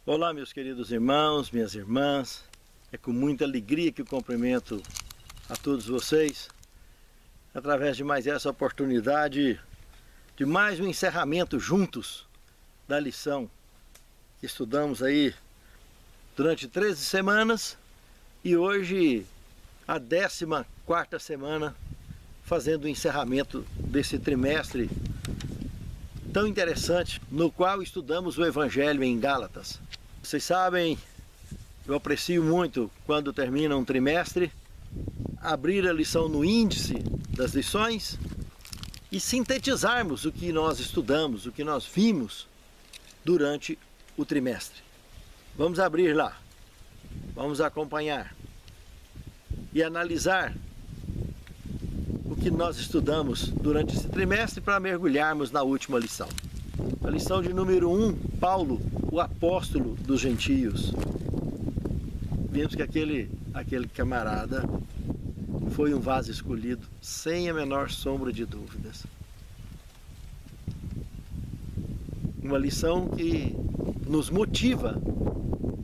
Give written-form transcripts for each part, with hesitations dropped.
Olá, meus queridos irmãos, minhas irmãs. É com muita alegria que eu cumprimento a todos vocês através de mais essa oportunidade de mais um encerramento juntos da lição que estudamos aí durante 13 semanas e hoje a 14ª semana fazendo o encerramento desse trimestre tão interessante no qual estudamos o Evangelho em Gálatas. Vocês sabem, eu aprecio muito quando termina um trimestre, abrir a lição no índice das lições e sintetizarmos o que nós estudamos, o que nós vimos durante o trimestre. Vamos abrir lá, vamos acompanhar e analisar o que nós estudamos durante esse trimestre para mergulharmos na última lição. A lição de número 1, Paulo, o apóstolo dos gentios. Vimos que aquele camarada foi um vaso escolhido, sem a menor sombra de dúvidas. Uma lição que nos motiva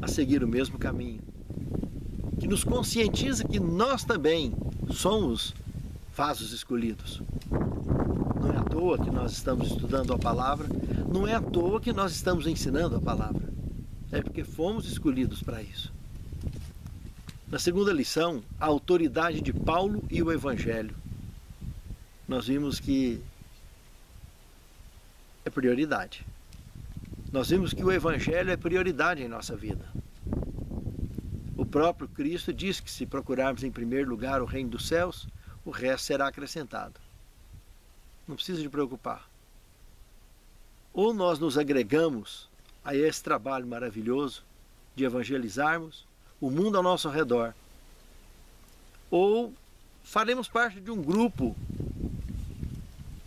a seguir o mesmo caminho, que nos conscientiza que nós também somos vasos escolhidos. Não é à toa que nós estamos estudando a palavra, não é à toa que nós estamos ensinando a palavra. É porque fomos escolhidos para isso. Na segunda lição, a autoridade de Paulo e o Evangelho. Nós vimos que é prioridade. Nós vimos que o Evangelho é prioridade em nossa vida. O próprio Cristo diz que se procurarmos em primeiro lugar o reino dos céus, o resto será acrescentado. Não precisa de preocupar. Ou nós nos agregamos a esse trabalho maravilhoso de evangelizarmos o mundo ao nosso redor, ou faremos parte de um grupo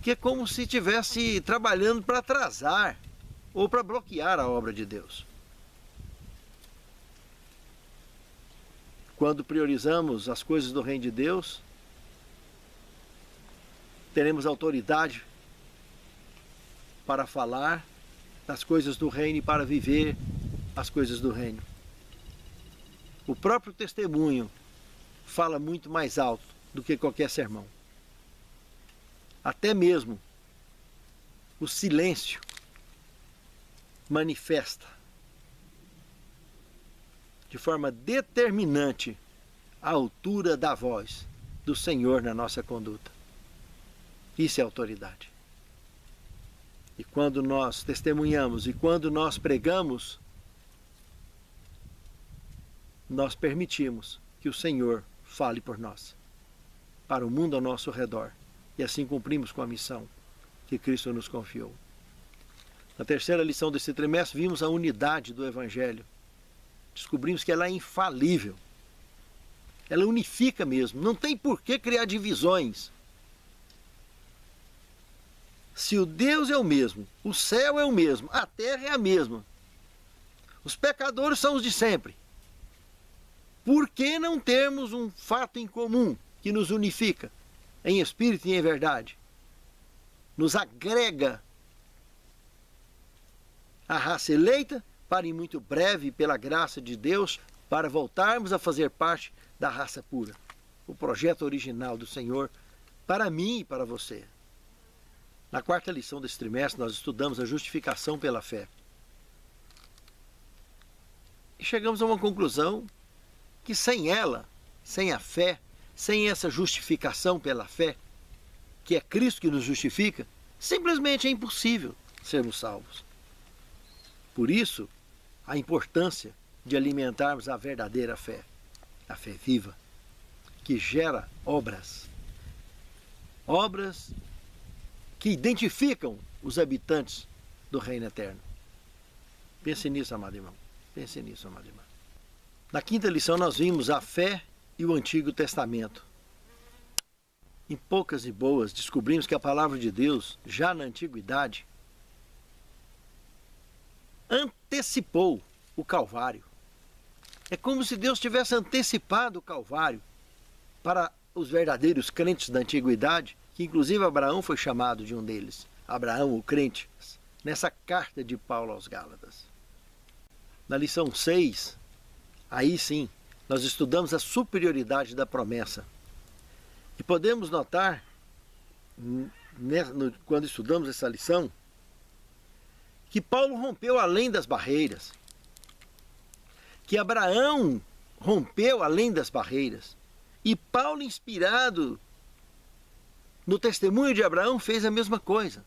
que é como se estivesse trabalhando para atrasar ou para bloquear a obra de Deus. Quando priorizamos as coisas do reino de Deus, teremos autoridade para falar das coisas do reino e para viver as coisas do reino. O próprio testemunho fala muito mais alto do que qualquer sermão. Até mesmo o silêncio manifesta de forma determinante a altura da voz do Senhor na nossa conduta. Isso é autoridade. E quando nós testemunhamos e quando nós pregamos, nós permitimos que o Senhor fale por nós, para o mundo ao nosso redor. E assim cumprimos com a missão que Cristo nos confiou. Na terceira lição desse trimestre, vimos a unidade do Evangelho. Descobrimos que ela é infalível. Ela unifica mesmo. Não tem por que criar divisões. Se o Deus é o mesmo, o céu é o mesmo, a terra é a mesma, os pecadores são os de sempre, por que não termos um fato em comum que nos unifica em espírito e em verdade? Nos agrega a raça eleita para, em muito breve, pela graça de Deus, para voltarmos a fazer parte da raça pura. O projeto original do Senhor para mim e para você. Na quarta lição desse trimestre, nós estudamos a justificação pela fé. E chegamos a uma conclusão que sem ela, sem a fé, sem essa justificação pela fé, que é Cristo que nos justifica, simplesmente é impossível sermos salvos. Por isso, a importância de alimentarmos a verdadeira fé, a fé viva, que gera obras. Obras que identificam os habitantes do reino eterno. Pense nisso, amado irmão. Pense nisso, amado irmão. Na quinta lição nós vimos a fé e o Antigo Testamento. Em poucas e boas, descobrimos que a palavra de Deus, já na antiguidade, antecipou o Calvário. É como se Deus tivesse antecipado o Calvário para os verdadeiros crentes da antiguidade, que inclusive Abraão foi chamado de um deles, Abraão o crente, nessa carta de Paulo aos Gálatas. Na lição 6, aí sim, nós estudamos a superioridade da promessa. E podemos notar, quando estudamos essa lição, que Paulo rompeu além das barreiras, que Abraão rompeu além das barreiras, e Paulo, inspirado no testemunho de Abraão, fez a mesma coisa.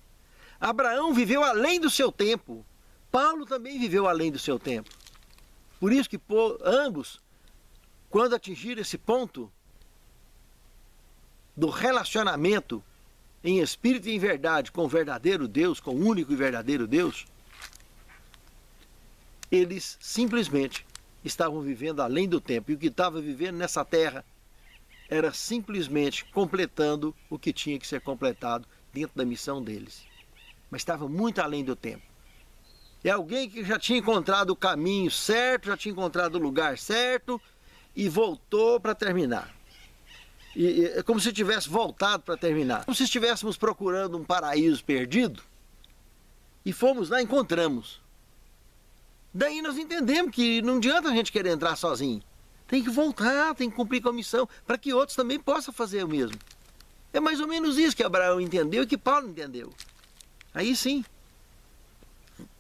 Abraão viveu além do seu tempo, Paulo também viveu além do seu tempo. Por isso que ambos, quando atingiram esse ponto do relacionamento em espírito e em verdade com o verdadeiro Deus, com o único e verdadeiro Deus, eles simplesmente estavam vivendo além do tempo. E o que estava vivendo nessa terra era simplesmente completando o que tinha que ser completado dentro da missão deles. Mas estava muito além do tempo. É alguém que já tinha encontrado o caminho certo, já tinha encontrado o lugar certo e voltou para terminar. É como se tivesse voltado para terminar. Como se estivéssemos procurando um paraíso perdido e fomos lá e encontramos. Daí nós entendemos que não adianta a gente querer entrar sozinho. Tem que voltar, tem que cumprir com a missão, para que outros também possam fazer o mesmo. É mais ou menos isso que Abraão entendeu e que Paulo entendeu. Aí sim,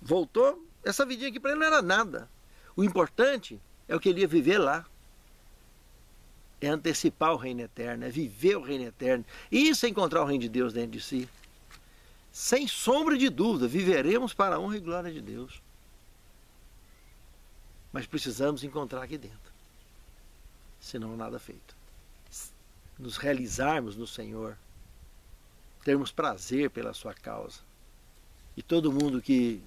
voltou, essa vidinha aqui para ele não era nada. O importante é o que ele ia viver lá. É antecipar o reino eterno, é viver o reino eterno. E isso é encontrar o reino de Deus dentro de si. Sem sombra de dúvida, viveremos para a honra e glória de Deus. Mas precisamos encontrar aqui dentro. Senão nada feito. Nos realizarmos no Senhor, termos prazer pela sua causa. E todo mundo que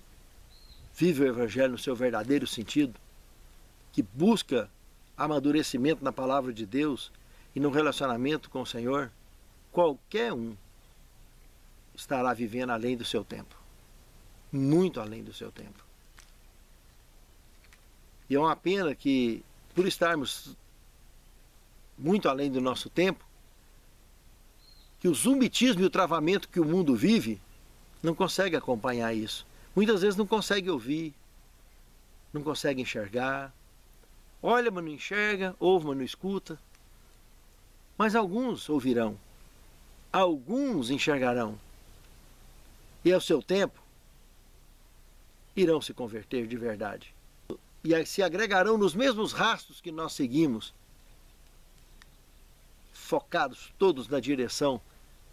vive o Evangelho no seu verdadeiro sentido, que busca amadurecimento na palavra de Deus e no relacionamento com o Senhor, qualquer um estará vivendo além do seu tempo. Muito além do seu tempo. E é uma pena que, por estarmos muito além do nosso tempo, que o zumbitismo e o travamento que o mundo vive não consegue acompanhar isso. Muitas vezes não consegue ouvir, não consegue enxergar. Olha, mas não enxerga, ouve, mas não escuta. Mas alguns ouvirão, alguns enxergarão. E ao seu tempo, irão se converter de verdade. E se agregarão nos mesmos rastros que nós seguimos, focados todos na direção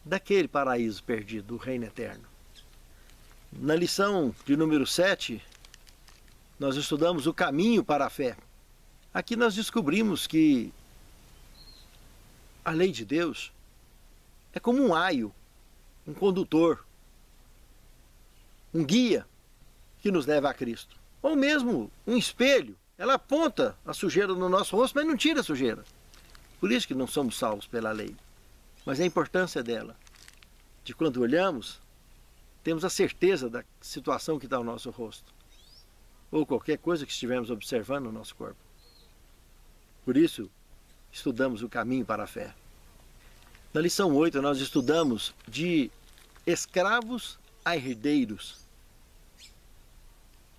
daquele paraíso perdido, do reino eterno. Na lição de número 7, nós estudamos o caminho para a fé. Aqui nós descobrimos que a lei de Deus é como um aio, um condutor, um guia que nos leva a Cristo. Ou mesmo um espelho, ela aponta a sujeira no nosso rosto, mas não tira a sujeira. Por isso que não somos salvos pela lei. Mas a importância dela, de quando olhamos, temos a certeza da situação que está ao nosso rosto. Ou qualquer coisa que estivermos observando no nosso corpo. Por isso, estudamos o caminho para a fé. Na lição 8, nós estudamos de escravos a herdeiros.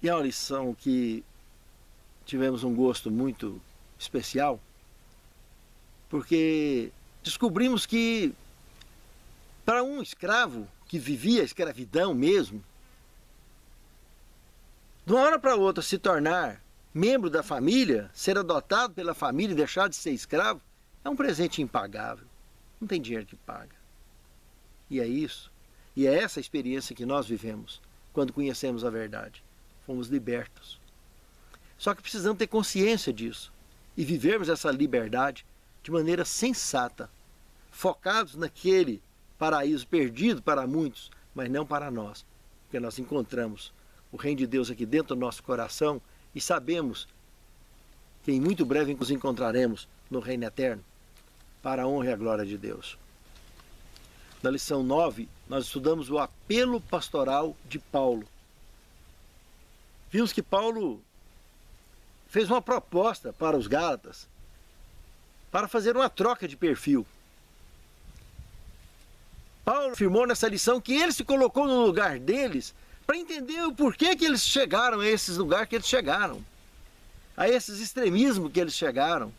E é uma lição que tivemos um gosto muito especial, porque descobrimos que para um escravo que vivia a escravidão mesmo, de uma hora para outra se tornar membro da família, ser adotado pela família e deixar de ser escravo, é um presente impagável. Não tem dinheiro que paga. E é isso. E é essa experiência que nós vivemos quando conhecemos a verdade. Fomos libertos. Só que precisamos ter consciência disso e vivermos essa liberdade de maneira sensata, focados naquele paraíso perdido para muitos, mas não para nós, porque nós encontramos o reino de Deus aqui dentro do nosso coração e sabemos que em muito breve nos encontraremos no reino eterno, para a honra e a glória de Deus. Na lição 9, nós estudamos o apelo pastoral de Paulo. Vimos que Paulo fez uma proposta para os Gálatas para fazer uma troca de perfil. Paulo afirmou nessa lição que ele se colocou no lugar deles para entender o porquê que eles chegaram a esses lugares que eles chegaram. a esses extremismos que eles chegaram.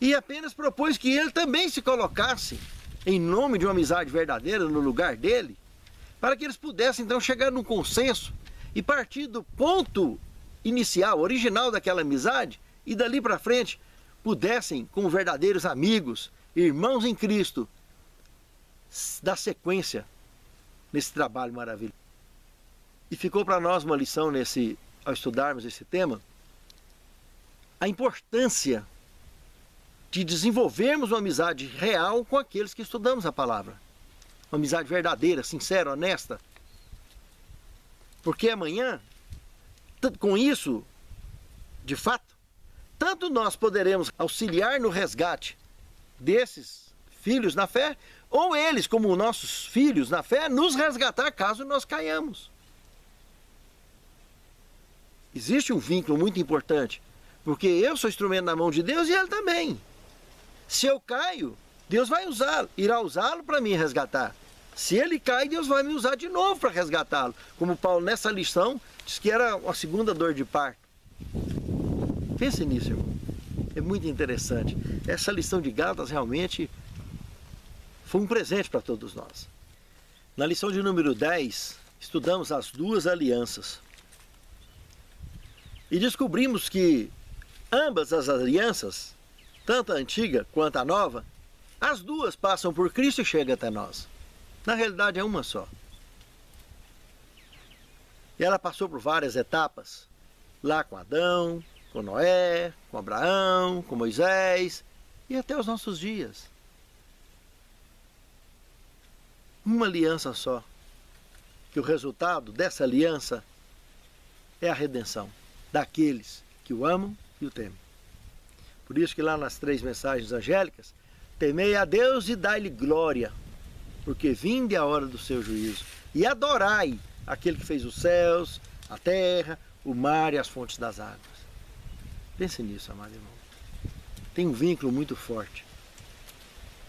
E apenas propôs que ele também se colocasse em nome de uma amizade verdadeira no lugar dele, para que eles pudessem então chegar num consenso e partir do ponto inicial, original daquela amizade, e dali para frente pudessem, como verdadeiros amigos, irmãos em Cristo, dar sequência nesse trabalho maravilhoso. E ficou para nós uma lição ao estudarmos esse tema, a importância de desenvolvermos uma amizade real com aqueles que estudamos a palavra. Uma amizade verdadeira, sincera, honesta. Porque amanhã, com isso, de fato, tanto nós poderemos auxiliar no resgate desses filhos na fé, ou eles, como nossos filhos na fé, nos resgatar caso nós caiamos. Existe um vínculo muito importante, porque eu sou instrumento na mão de Deus e ele também. Se eu caio, Deus vai irá usá-lo para me resgatar. Se ele cai, Deus vai me usar de novo para resgatá-lo. Como Paulo nessa lição diz que era uma segunda dor de parto. Pense nisso, irmão. É muito interessante. Essa lição de Gálatas realmente foi um presente para todos nós. Na lição de número 10, estudamos as duas alianças. E descobrimos que ambas as alianças, tanto a antiga quanto a nova, as duas passam por Cristo e chegam até nós. Na realidade é uma só. E ela passou por várias etapas, lá com Adão, com Noé, com Abraão, com Moisés e até os nossos dias. Uma aliança só, que o resultado dessa aliança é a redenção daqueles que o amam e o temem. Por isso que lá nas 3 mensagens angélicas, temei a Deus e dai-lhe glória, porque vinde a hora do seu juízo, e adorai aquele que fez os céus, a terra, o mar e as fontes das águas. Pense nisso, amado irmão. Tem um vínculo muito forte,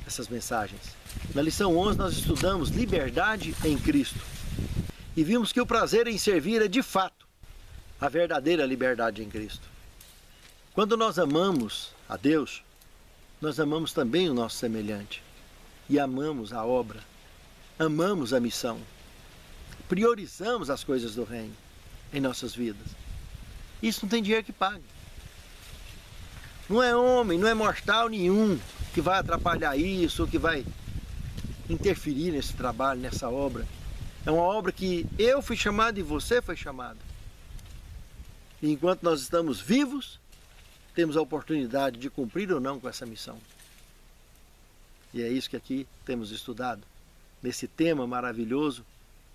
essas mensagens. Na lição 11 nós estudamos liberdade em Cristo, e vimos que o prazer em servir é de fato a verdadeira liberdade em Cristo. Quando nós amamos a Deus, nós amamos também o nosso semelhante. E amamos a obra, amamos a missão, priorizamos as coisas do reino em nossas vidas. Isso não tem dinheiro que pague. Não é homem, não é mortal nenhum que vai atrapalhar isso, ou que vai interferir nesse trabalho, nessa obra. É uma obra que eu fui chamado e você foi chamado. E enquanto nós estamos vivos, temos a oportunidade de cumprir ou não com essa missão. E é isso que aqui temos estudado, nesse tema maravilhoso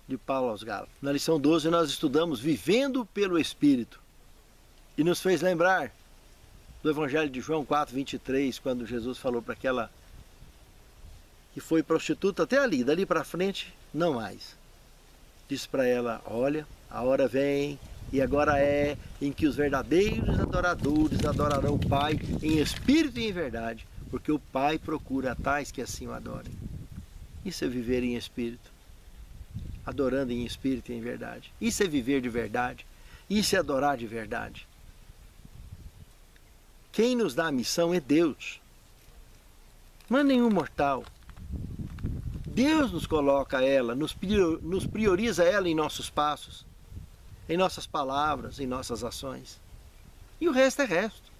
de Paulo aos Gálatas. Na lição 12 nós estudamos vivendo pelo Espírito. E nos fez lembrar do Evangelho de João 4:23, quando Jesus falou para aquela que foi prostituta até ali, dali para frente, não mais. Disse para ela, olha, a hora vem, e agora é, em que os verdadeiros adoradores adorarão o Pai em espírito e em verdade, porque o Pai procura tais que assim o adorem. Isso é viver em espírito, adorando em espírito e em verdade. Isso é viver de verdade, isso é adorar de verdade. Quem nos dá a missão é Deus, não é nenhum mortal. Deus nos coloca ela, nos prioriza ela em nossos passos, em nossas palavras, em nossas ações. E o resto é resto.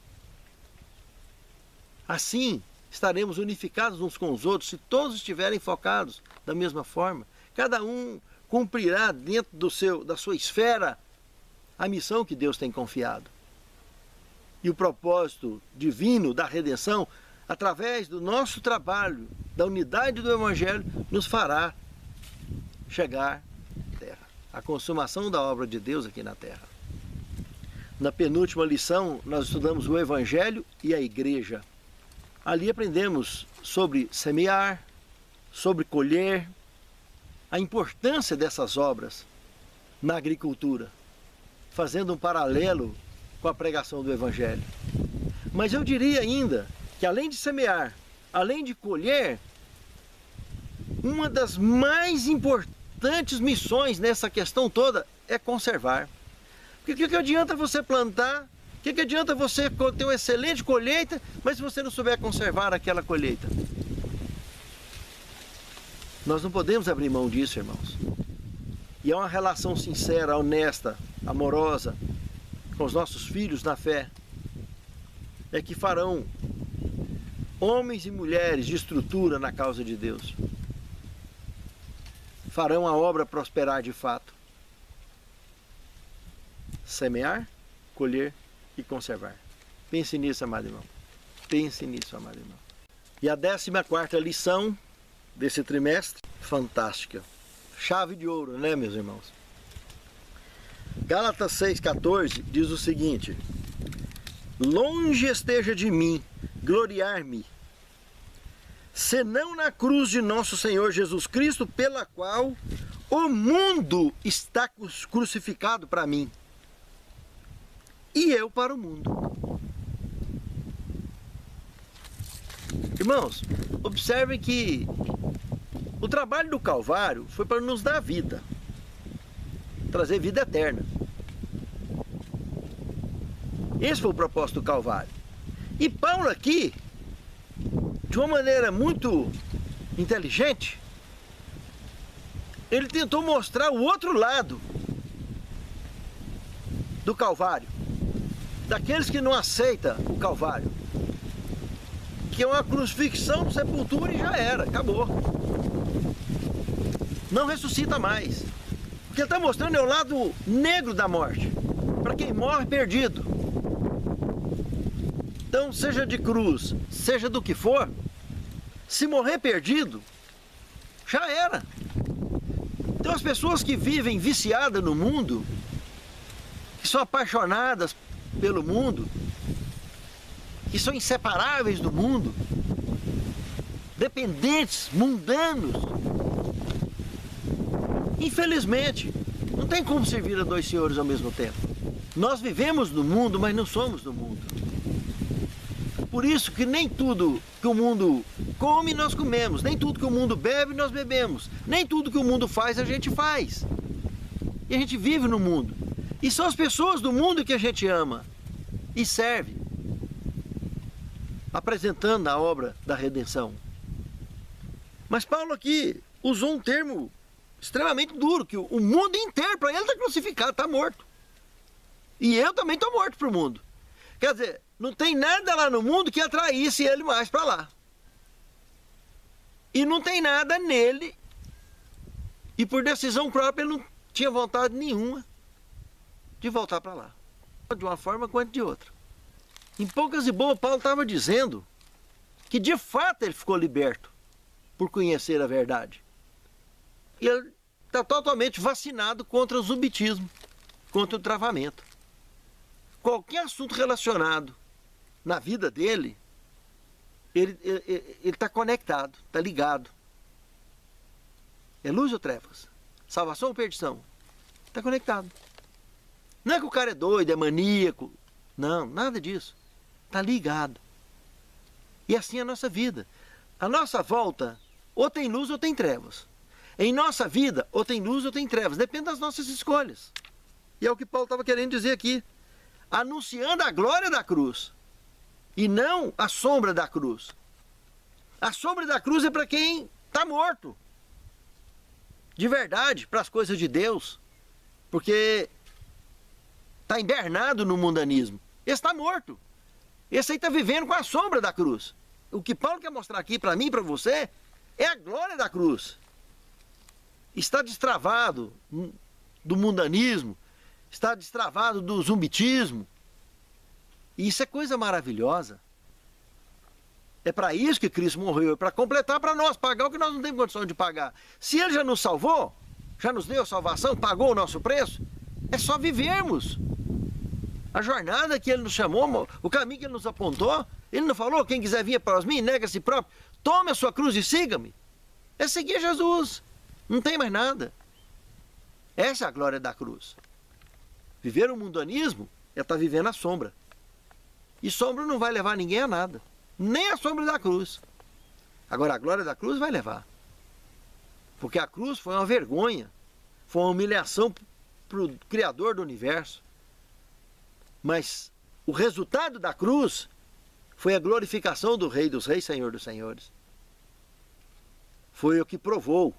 Assim, estaremos unificados uns com os outros se todos estiverem focados da mesma forma. Cada um cumprirá dentro da sua esfera a missão que Deus tem confiado. E o propósito divino da redenção, através do nosso trabalho, da unidade do Evangelho, nos fará chegar à terra. A consumação da obra de Deus aqui na terra. Na penúltima lição, nós estudamos o Evangelho e a Igreja. Ali aprendemos sobre semear, sobre colher, a importância dessas obras na agricultura, fazendo um paralelo com a pregação do Evangelho. Mas eu diria ainda que além de semear, além de colher, uma das mais importantes missões nessa questão toda é conservar. Porque o que adianta você plantar que adianta você ter uma excelente colheita, mas se você não souber conservar aquela colheita? Nós não podemos abrir mão disso, irmãos. E é uma relação sincera, honesta, amorosa com os nossos filhos na fé, é que farão homens e mulheres de estrutura na causa de Deus. Farão a obra prosperar de fato. Semear, colher e conservar. Pense nisso, amado irmão. Pense nisso, amado irmão. E a 14ª lição desse trimestre, fantástica. Chave de ouro, né, meus irmãos? Gálatas 6,14 diz o seguinte: longe esteja de mim gloriar-me, senão na cruz de nosso Senhor Jesus Cristo, pela qual o mundo está crucificado para mim, e eu para o mundo. Irmãos, observem que o trabalho do Calvário foi para nos dar vida, trazer vida eterna. Esse foi o propósito do Calvário. E Paulo aqui, de uma maneira muito inteligente, ele tentou mostrar o outro lado do Calvário, daqueles que não aceitam o Calvário, que é uma crucifixão, sepultura e já era, acabou. Não ressuscita mais. O que ele está mostrando é o lado negro da morte, para quem morre perdido. Então, seja de cruz, seja do que for, se morrer perdido, já era. Então, as pessoas que vivem viciadas no mundo, que são apaixonadas pelo mundo, que são inseparáveis do mundo, dependentes, mundanos, infelizmente, não tem como servir a dois senhores ao mesmo tempo. Nós vivemos no mundo, mas não somos do mundo. Por isso que nem tudo que o mundo come, nós comemos. Nem tudo que o mundo bebe, nós bebemos. Nem tudo que o mundo faz, a gente faz. E a gente vive no mundo. E são as pessoas do mundo que a gente ama e serve, apresentando a obra da redenção. Mas Paulo aqui usou um termo extremamente duro, que o mundo inteiro para ele está crucificado, está morto. E eu também estou morto para o mundo. Quer dizer, não tem nada lá no mundo que atraísse ele mais para lá. E não tem nada nele, e por decisão própria ele não tinha vontade nenhuma de voltar para lá. De uma forma quanto de outra. Em poucas e boas, Paulo estava dizendo que de fato ele ficou liberto por conhecer a verdade. E ele está totalmente vacinado contra o zumbitismo, contra o travamento. Qualquer assunto relacionado na vida dele, ele está conectado, está ligado. É luz ou trevas? Salvação ou perdição? Está conectado. Não é que o cara é doido, é maníaco. Não, nada disso. Está ligado. E assim é a nossa vida. A nossa volta, ou tem luz ou tem trevas. Em nossa vida, ou tem luz ou tem trevas. Depende das nossas escolhas. E é o que Paulo estava querendo dizer aqui. Anunciando a glória da cruz. E não a sombra da cruz. A sombra da cruz é para quem está morto. De verdade, para as coisas de Deus. Porque está hibernado no mundanismo. Esse está morto. Esse aí está vivendo com a sombra da cruz. O que Paulo quer mostrar aqui para mim e para você é a glória da cruz. Está destravado do mundanismo, está destravado do zumbitismo. E isso é coisa maravilhosa. É para isso que Cristo morreu, é para completar para nós, pagar o que nós não temos condição de pagar. Se Ele já nos salvou, já nos deu a salvação, pagou o nosso preço, é só vivermos. A jornada que Ele nos chamou, o caminho que Ele nos apontou, Ele não falou, quem quiser vir após mim, nega a si próprio, tome a sua cruz e siga-me. É seguir Jesus, não tem mais nada. Essa é a glória da cruz. Viver o mundanismo é estar vivendo a sombra. E sombra não vai levar ninguém a nada, nem a sombra da cruz. Agora a glória da cruz vai levar. Porque a cruz foi uma vergonha, foi uma humilhação para o Criador do universo. Mas o resultado da cruz foi a glorificação do Rei dos Reis, Senhor dos Senhores. Foi o que provou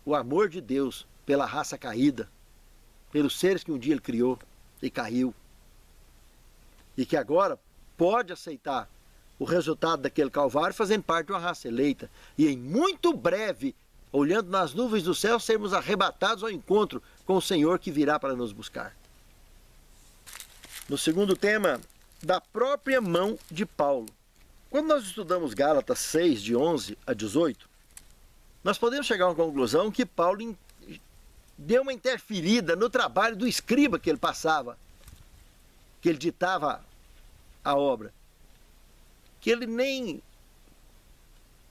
o amor de Deus pela raça caída, pelos seres que um dia Ele criou e caiu. E que agora pode aceitar o resultado daquele Calvário fazendo parte de uma raça eleita. E em muito breve, olhando nas nuvens do céu, sermos arrebatados ao encontro com o Senhor que virá para nos buscar. No segundo tema, da própria mão de Paulo. Quando nós estudamos Gálatas 6, de 11 a 18, nós podemos chegar a uma conclusão que Paulo deu uma interferida no trabalho do escriba que ele passava, que ele ditava a obra. Que ele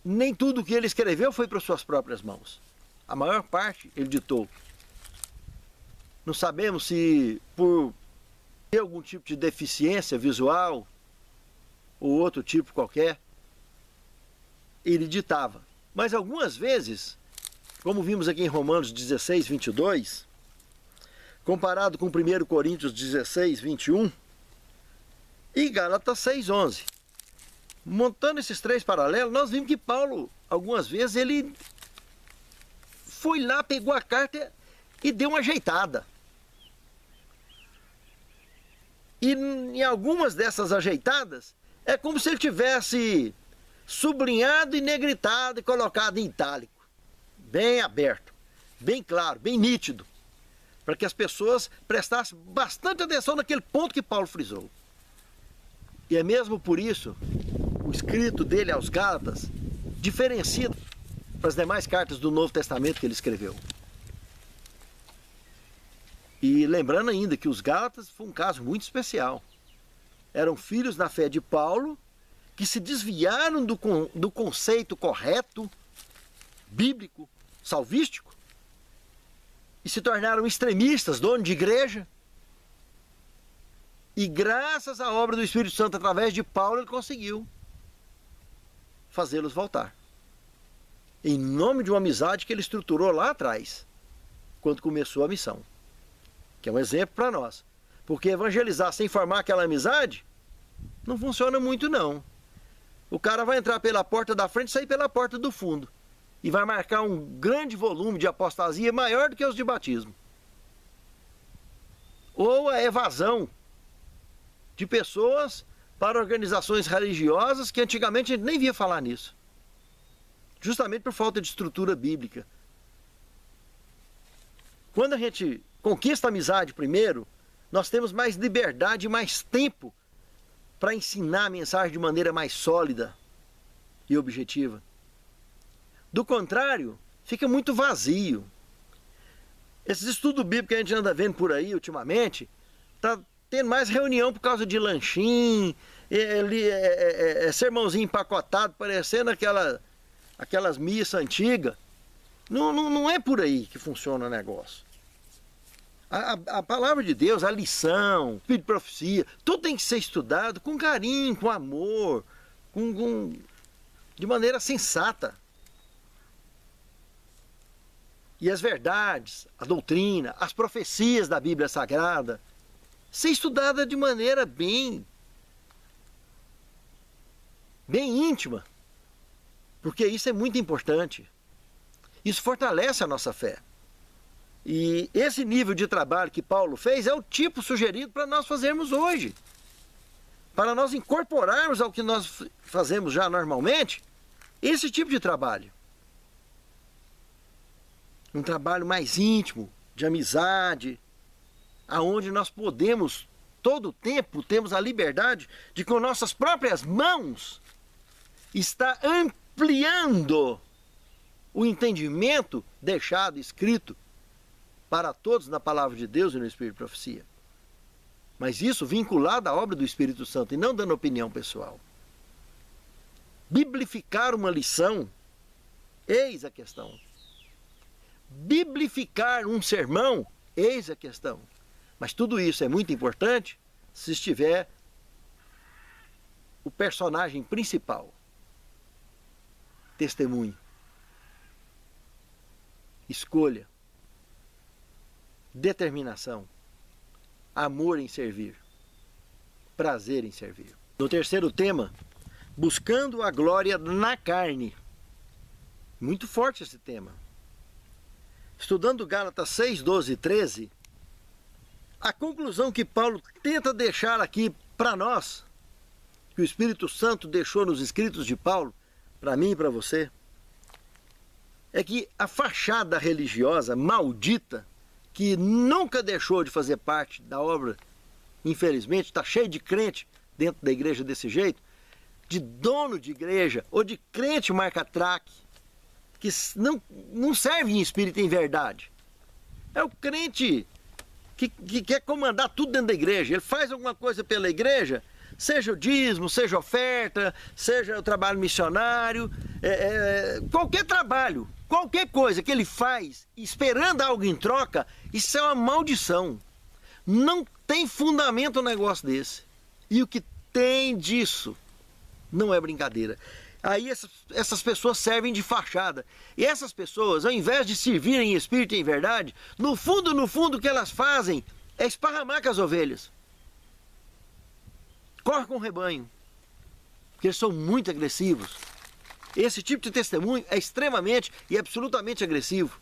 nem tudo que ele escreveu foi para suas próprias mãos. A maior parte ele ditou. Não sabemos se por ter algum tipo de deficiência visual ou outro tipo qualquer, ele ditava. Mas algumas vezes, como vimos aqui em Romanos 16, 22, comparado com 1 Coríntios 16, 21 e Gálatas 6, 11. Montando esses três paralelos, nós vimos que Paulo, algumas vezes, ele foi lá, pegou a carta e deu uma ajeitada. E em algumas dessas ajeitadas, é como se ele tivesse sublinhado e negritado e colocado em itálico. Bem aberto, bem claro, bem nítido. Para que as pessoas prestassem bastante atenção naquele ponto que Paulo frisou. E é mesmo por isso, o escrito dele aos Gálatas diferencia para as demais cartas do Novo Testamento que ele escreveu. E lembrando ainda que os Gálatas foi um caso muito especial. Eram filhos na fé de Paulo, que se desviaram do conceito correto, bíblico, salvístico, e se tornaram extremistas, donos de igreja. E graças à obra do Espírito Santo, através de Paulo, ele conseguiu fazê-los voltar. Em nome de uma amizade que ele estruturou lá atrás, quando começou a missão. Que é um exemplo para nós. Porque evangelizar sem formar aquela amizade, não funciona muito não. O cara vai entrar pela porta da frente e sair pela porta do fundo. E vai marcar um grande volume de apostasia maior do que os de batismo. Ou a evasão de pessoas para organizações religiosas que antigamente a gente nem via falar nisso. Justamente por falta de estrutura bíblica. Quando a gente conquista a amizade primeiro, nós temos mais liberdade e mais tempo para ensinar a mensagem de maneira mais sólida e objetiva. Do contrário, fica muito vazio. Esses estudos bíblicos que a gente anda vendo por aí ultimamente, está tendo mais reunião por causa de lanchim, sermãozinho empacotado, parecendo aquelas missas antigas. Não é por aí que funciona o negócio. A palavra de Deus, a lição, o espírito de profecia, tudo tem que ser estudado com carinho, com amor, de maneira sensata. E as verdades, a doutrina, as profecias da Bíblia Sagrada, ser estudada de maneira bem íntima, porque isso é muito importante. Isso fortalece a nossa fé. E esse nível de trabalho que Paulo fez é o tipo sugerido para nós fazermos hoje. Para nós incorporarmos ao que nós fazemos já normalmente, esse tipo de trabalho. Um trabalho mais íntimo, de amizade, aonde nós podemos, todo o tempo, temos a liberdade de com nossas próprias mãos, estar ampliando o entendimento deixado, escrito, para todos na palavra de Deus e no Espírito de profecia. Mas isso vinculado à obra do Espírito Santo e não dando opinião pessoal. Biblificar uma lição, eis a questão. Biblificar um sermão, eis a questão. Mas tudo isso é muito importante se estiver o personagem principal. Testemunho. Escolha. Determinação. Amor em servir. prazer em servir. No terceiro tema, buscando a glória na carne. Muito forte esse tema. Estudando Gálatas 6, 12 e 13, a conclusão que Paulo tenta deixar aqui para nós, que o Espírito Santo deixou nos escritos de Paulo, para mim e para você, é que a fachada religiosa maldita, que nunca deixou de fazer parte da obra, infelizmente, está cheio de crente dentro da igreja desse jeito, de dono de igreja ou de crente marca-traque, que não serve em espírito e em verdade. É o crente que quer comandar tudo dentro da igreja. Ele faz alguma coisa pela igreja, seja o dízimo, seja a oferta, seja o trabalho missionário, qualquer trabalho, qualquer coisa que ele faz esperando algo em troca, isso é uma maldição. Não tem fundamento um negócio desse. E o que tem disso não é brincadeira. Aí essas pessoas servem de fachada. E essas pessoas, ao invés de servirem em espírito e em verdade, no fundo, o que elas fazem é esparramar com as ovelhas. Corre com o rebanho. Porque eles são muito agressivos. Esse tipo de testemunho é extremamente e absolutamente agressivo.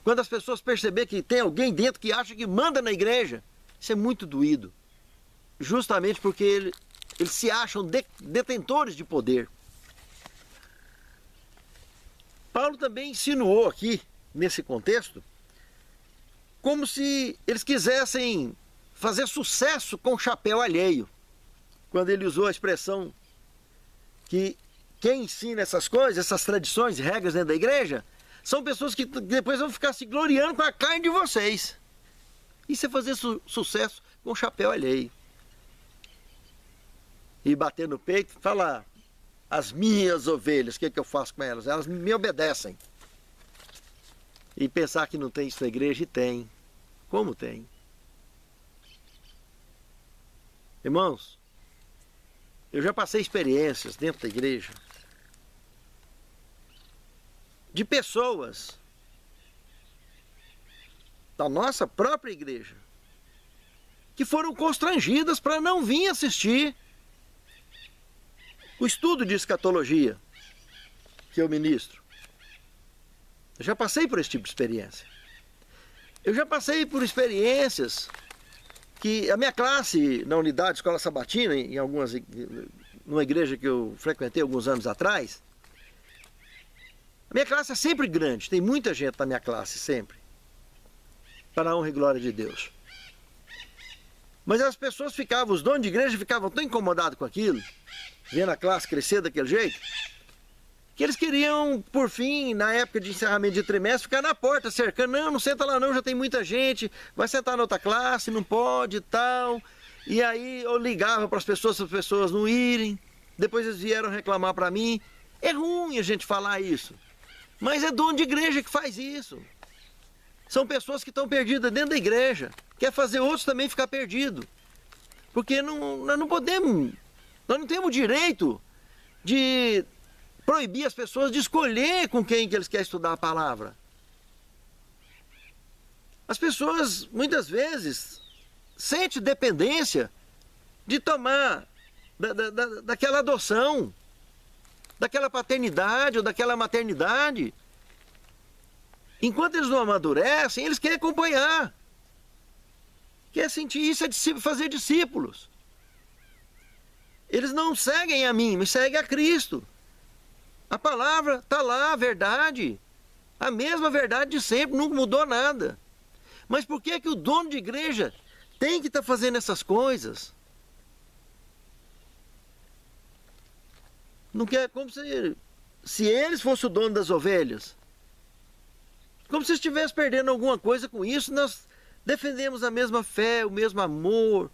Quando as pessoas perceberem que tem alguém dentro que acha que manda na igreja, isso é muito doído. Justamente porque eles se acham detentores de poder. Paulo também insinuou aqui, nesse contexto, como se eles quisessem fazer sucesso com o chapéu alheio. Quando ele usou a expressão que quem ensina essas coisas, essas tradições e regras dentro da igreja, são pessoas que depois vão ficar se gloriando com a carne de vocês. Isso é fazer sucesso com o chapéu alheio. E bater no peito e falar: as minhas ovelhas, o que eu faço com elas? Elas me obedecem. E pensar que não tem isso na igreja, e tem. Como tem? Irmãos, eu já passei experiências dentro da igreja de pessoas da nossa própria igreja que foram constrangidas para não vir assistir o estudo de escatologia que eu ministro. Eu já passei por esse tipo de experiência. Eu já passei por experiências que a minha classe na unidade Escola Sabatina, numa igreja que eu frequentei alguns anos atrás, a minha classe é sempre grande, tem muita gente na minha classe, sempre. Para a honra e glória de Deus. Mas as pessoas ficavam, os donos de igreja ficavam tão incomodados com aquilo, vendo a classe crescer daquele jeito, que eles queriam, por fim, na época de encerramento de trimestre, ficar na porta, cercando: não senta lá não, já tem muita gente, vai sentar na outra classe, não pode e tal. E aí eu ligava para as pessoas não irem, depois eles vieram reclamar para mim. É ruim a gente falar isso, mas é dono de igreja que faz isso. São pessoas que estão perdidas dentro da igreja, quer fazer outros também ficar perdidos. Porque nós não podemos, nós não temos o direito de proibir as pessoas de escolher com quem que eles querem estudar a palavra. As pessoas, muitas vezes, sentem dependência de tomar daquela adoção, daquela paternidade ou daquela maternidade. Enquanto eles não amadurecem, eles querem acompanhar. Quer sentir isso, é fazer discípulos. Eles não seguem a mim, mas seguem a Cristo. A palavra está lá, a verdade. A mesma verdade de sempre, nunca mudou nada. Mas por que o dono de igreja tem que estar fazendo essas coisas? Não quer, como se eles fossem o dono das ovelhas. Como se estivesse perdendo alguma coisa com isso. Nós defendemos a mesma fé, o mesmo amor,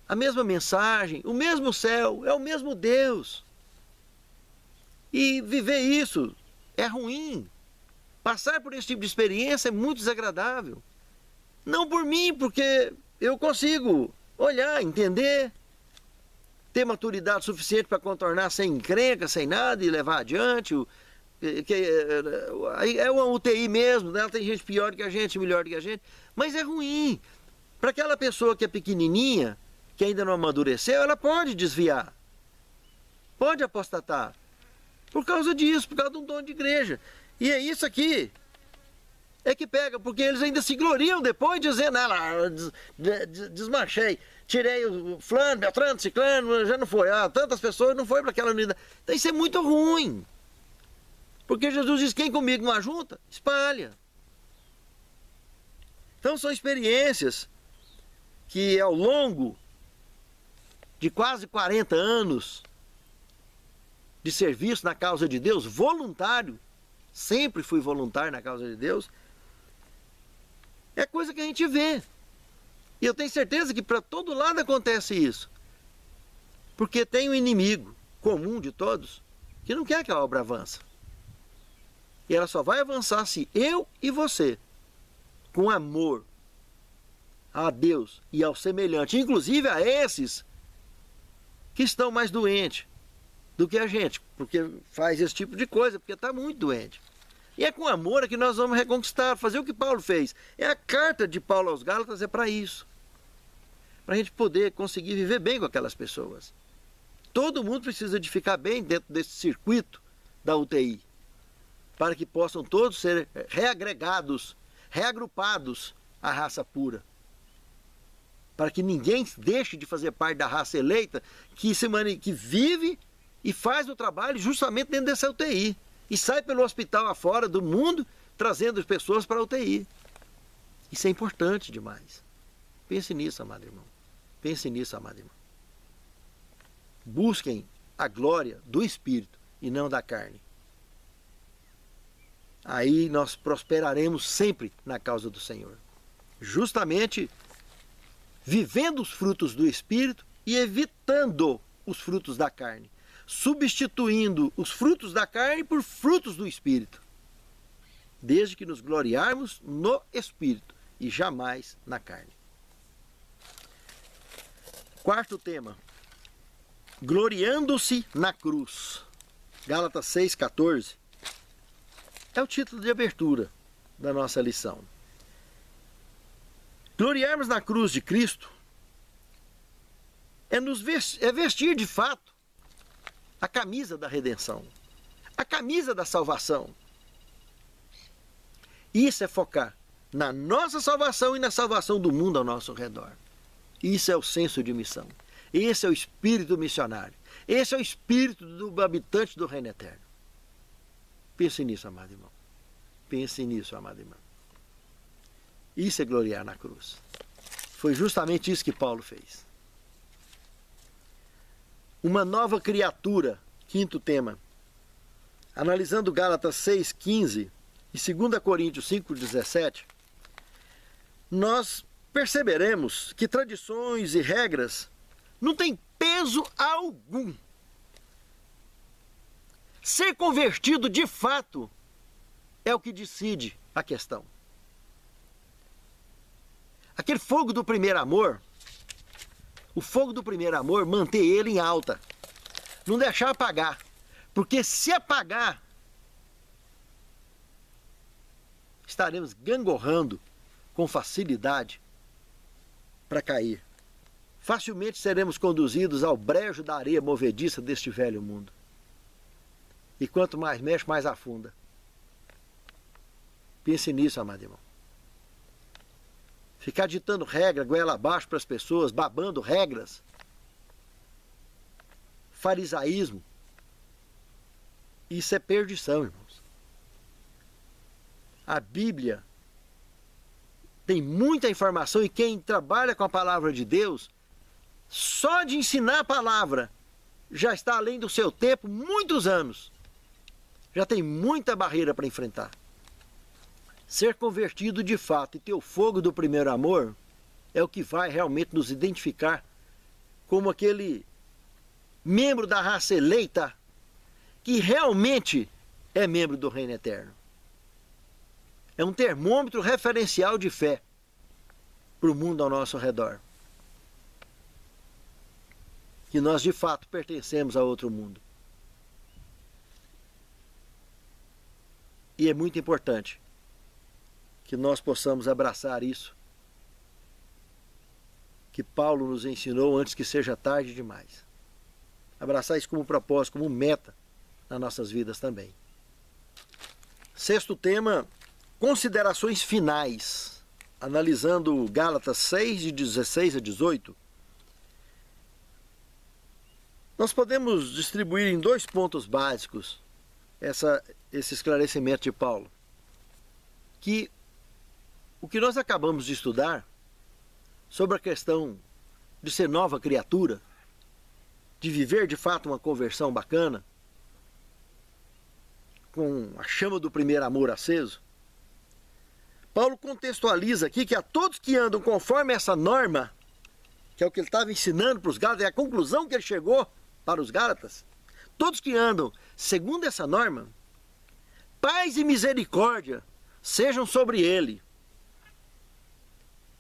a mesma mensagem, o mesmo céu, é o mesmo Deus. E viver isso é ruim. Passar por esse tipo de experiência é muito desagradável. Não por mim, porque eu consigo olhar, entender, ter maturidade suficiente para contornar sem encrenca, sem nada e levar adiante. É uma UTI mesmo, né? Tem gente pior que a gente, melhor que a gente, mas é ruim. Para aquela pessoa que é pequenininha, que ainda não amadureceu, ela pode desviar, pode apostatar, por causa disso, por causa de um dom de igreja. E é isso aqui é que pega, porque eles ainda se gloriam depois, dizendo, desmanchei, tirei o fulano, Beltrano, Ciclano, já não foi, tantas pessoas não foi para aquela unidade. Então isso é muito ruim, porque Jesus diz, quem comigo não ajunta, espalha. Então são experiências que ao longo de quase 40 anos de serviço na causa de Deus, voluntário, sempre fui voluntário na causa de Deus, é coisa que a gente vê. E eu tenho certeza que para todo lado acontece isso. Porque tem um inimigo comum de todos que não quer que a obra avance. E ela só vai avançar se eu e você, com amor a Deus e ao semelhante, inclusive a esses que estão mais doentes do que a gente, porque faz esse tipo de coisa, porque está muito doente. E é com amor que nós vamos reconquistar, fazer o que Paulo fez. É a carta de Paulo aos Gálatas, é para isso. Para a gente poder conseguir viver bem com aquelas pessoas. Todo mundo precisa de ficar bem dentro desse circuito da UTI, para que possam todos ser reagregados, reagrupados à raça pura. Para que ninguém deixe de fazer parte da raça eleita, que vive e faz o trabalho justamente dentro dessa UTI. E sai pelo hospital afora do mundo, trazendo as pessoas para a UTI. Isso é importante demais. Pense nisso, amado irmão. Pense nisso, amado irmão. Busquem a glória do Espírito e não da carne. Aí nós prosperaremos sempre na causa do Senhor. Justamente vivendo os frutos do Espírito e evitando os frutos da carne. Substituindo os frutos da carne por frutos do Espírito. Desde que nos gloriarmos no Espírito e jamais na carne. Quarto tema. Gloriando-se na cruz. Gálatas 6,14. É o título de abertura da nossa lição. Gloriarmos na cruz de Cristo é vestir de fato a camisa da redenção, a camisa da salvação. Isso é focar na nossa salvação e na salvação do mundo ao nosso redor. Isso é o senso de missão. Esse é o espírito missionário. Esse é o espírito do habitante do reino eterno. Pense nisso, amado irmão. Pense nisso, amado irmão. Isso é gloriar na cruz. Foi justamente isso que Paulo fez. Uma nova criatura, quinto tema. Analisando Gálatas 6,15 e 2 Coríntios 5,17, nós perceberemos que tradições e regras não têm peso algum. Ser convertido de fato é o que decide a questão. Aquele fogo do primeiro amor, o fogo do primeiro amor, manter ele em alta. Não deixar apagar. Porque se apagar, estaremos gangorrando com facilidade para cair. Facilmente seremos conduzidos ao brejo da areia movediça deste velho mundo. E quanto mais mexe, mais afunda. Pense nisso, amado irmão. Ficar ditando regra, goela abaixo para as pessoas, babando regras. Farisaísmo. Isso é perdição, irmãos. A Bíblia tem muita informação e quem trabalha com a palavra de Deus, só de ensinar a palavra, já está além do seu tempo, muitos anos. Já tem muita barreira para enfrentar. Ser convertido de fato e ter o fogo do primeiro amor é o que vai realmente nos identificar como aquele membro da raça eleita que realmente é membro do reino eterno. É um termômetro referencial de fé para o mundo ao nosso redor. Que nós de fato pertencemos a outro mundo. E é muito importante que nós possamos abraçar isso que Paulo nos ensinou antes que seja tarde demais. Abraçar isso como propósito, como meta nas nossas vidas também. Sexto tema, considerações finais. Analisando Gálatas 6, de 16 a 18, nós podemos distribuir em 2 pontos básicos esse esclarecimento de Paulo. Que o que nós acabamos de estudar sobre a questão de ser nova criatura, de viver de fato uma conversão bacana, com a chama do primeiro amor aceso, Paulo contextualiza aqui que a todos que andam conforme essa norma, que é o que ele estava ensinando para os Gálatas, é a conclusão que ele chegou para os Gálatas, todos que andam segundo essa norma, paz e misericórdia sejam sobre ele.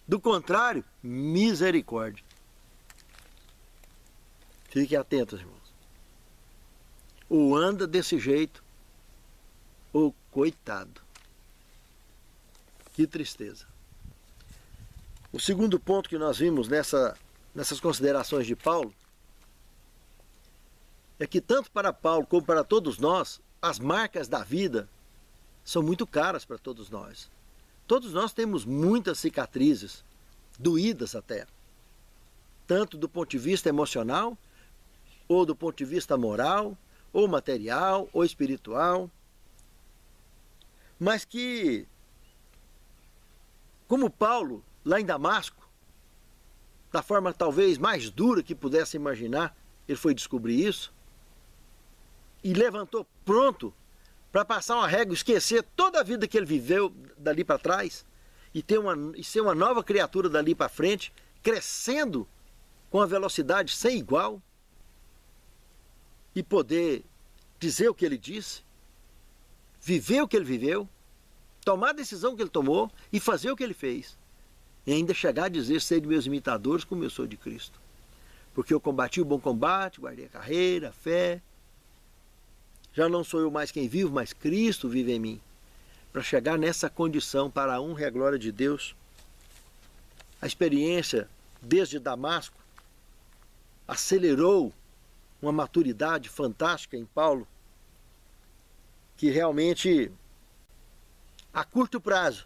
Do contrário, misericórdia. Fiquem atentos, irmãos. Ou anda desse jeito, ou coitado. Que tristeza. O segundo ponto que nós vimos nessas considerações de Paulo é que tanto para Paulo como para todos nós, as marcas da vida são muito caras para todos nós. Todos nós temos muitas cicatrizes, doídas até, tanto do ponto de vista emocional, ou do ponto de vista moral, ou material, ou espiritual, mas que, como Paulo, lá em Damasco, da forma talvez mais dura que pudesse imaginar, ele foi descobrir isso, e levantou pronto para passar uma régua, esquecer toda a vida que ele viveu dali para trás e ser uma nova criatura dali para frente, crescendo com uma velocidade sem igual e poder dizer o que ele disse, viver o que ele viveu, tomar a decisão que ele tomou e fazer o que ele fez. E ainda chegar a dizer: sede meus imitadores como eu sou de Cristo. Porque eu combati o bom combate, guardei a carreira, a fé. Já não sou eu mais quem vivo, mas Cristo vive em mim. Para chegar nessa condição, para a honra e a glória de Deus. A experiência desde Damasco acelerou uma maturidade fantástica em Paulo, que realmente, a curto prazo,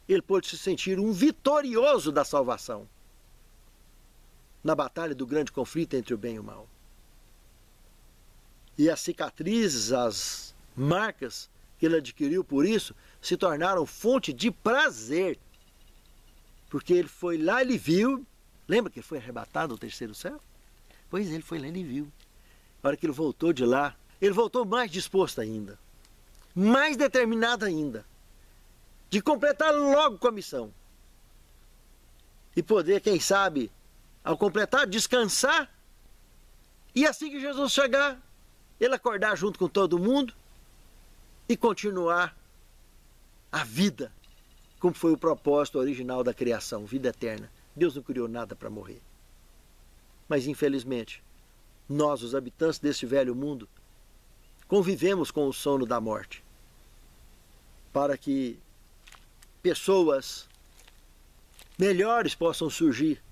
ele pôde se sentir um vitorioso da salvação na batalha do grande conflito entre o bem e o mal. E as cicatrizes, as marcas que ele adquiriu por isso, se tornaram fonte de prazer. Porque ele foi lá, ele viu, lembra que ele foi arrebatado ao terceiro céu? Pois ele foi lá, ele viu. A hora que ele voltou de lá, ele voltou mais disposto ainda, mais determinado ainda, de completar logo com a missão. E poder, quem sabe, ao completar, descansar, e assim que Jesus chegar, ele acordar junto com todo mundo e continuar a vida, como foi o propósito original da criação, vida eterna. Deus não criou nada para morrer. Mas infelizmente, nós, os habitantes desse velho mundo, convivemos com o sono da morte, para que pessoas melhores possam surgir,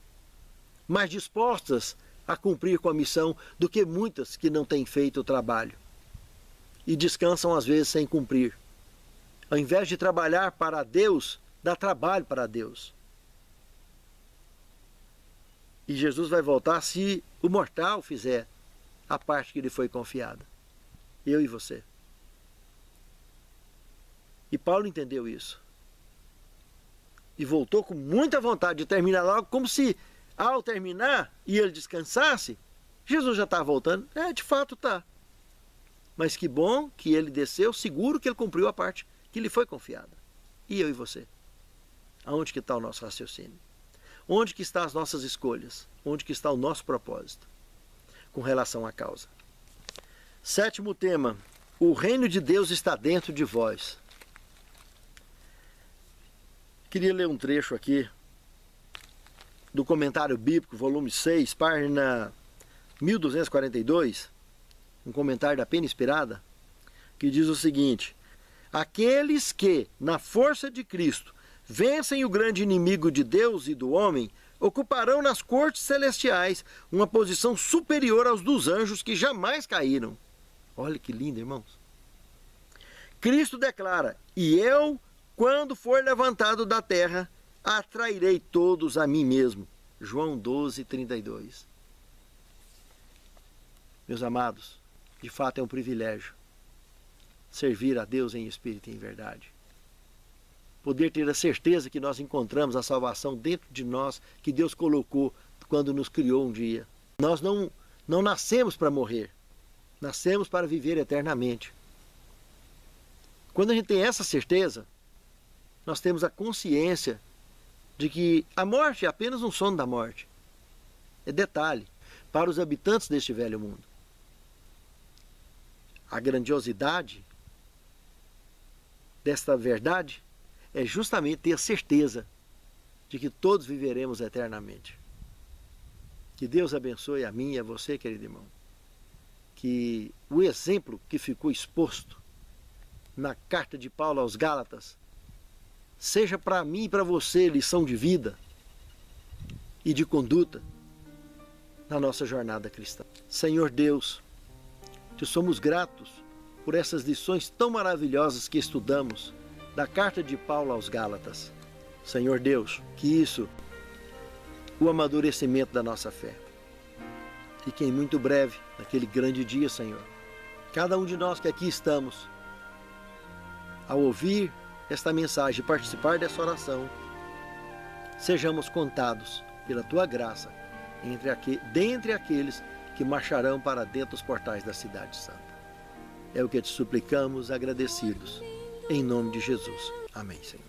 mais dispostas a cumprir com a missão do que muitas que não têm feito o trabalho e descansam às vezes sem cumprir. Ao invés de trabalhar para Deus, dá trabalho para Deus. E Jesus vai voltar se o mortal fizer a parte que lhe foi confiada. Eu e você. E Paulo entendeu isso. E voltou com muita vontade de terminar logo, como se ao terminar e ele descansasse, Jesus já está voltando. De fato está. Mas que bom que ele desceu, seguro que ele cumpriu a parte que lhe foi confiada. E eu e você? Aonde que está o nosso raciocínio? Onde que estão as nossas escolhas? Onde que está o nosso propósito com relação à causa? Sétimo tema, o reino de Deus está dentro de vós. Queria ler um trecho aqui do Comentário Bíblico, volume 6, página 1242, um comentário da Pena Inspirada, que diz o seguinte: aqueles que, na força de Cristo, vencem o grande inimigo de Deus e do homem, ocuparão nas cortes celestiais uma posição superior aos dos anjos que jamais caíram. Olha que lindo, irmãos. Cristo declara: e eu, quando for levantado da terra, atrairei todos a mim mesmo. João 12, 32. Meus amados, de fato é um privilégio servir a Deus em espírito e em verdade. Poder ter a certeza que nós encontramos a salvação dentro de nós, que Deus colocou quando nos criou um dia. Nós não nascemos para morrer, nascemos para viver eternamente. Quando a gente tem essa certeza, nós temos a consciência de que a morte é apenas um sono da morte. É detalhe para os habitantes deste velho mundo. A grandiosidade desta verdade é justamente ter a certeza de que todos viveremos eternamente. Que Deus abençoe a mim e a você, querido irmão. Que o exemplo que ficou exposto na carta de Paulo aos Gálatas seja para mim e para você lição de vida e de conduta na nossa jornada cristã. Senhor Deus, te somos gratos por essas lições tão maravilhosas que estudamos da carta de Paulo aos Gálatas. Senhor Deus, que isso, o amadurecimento da nossa fé. E que em muito breve, naquele grande dia, Senhor, cada um de nós que aqui estamos, ao ouvir esta mensagem e participar dessa oração, sejamos contados pela Tua graça dentre aqueles que marcharão para dentro dos portais da cidade santa. É o que te suplicamos, agradecidos, em nome de Jesus. Amém, Senhor.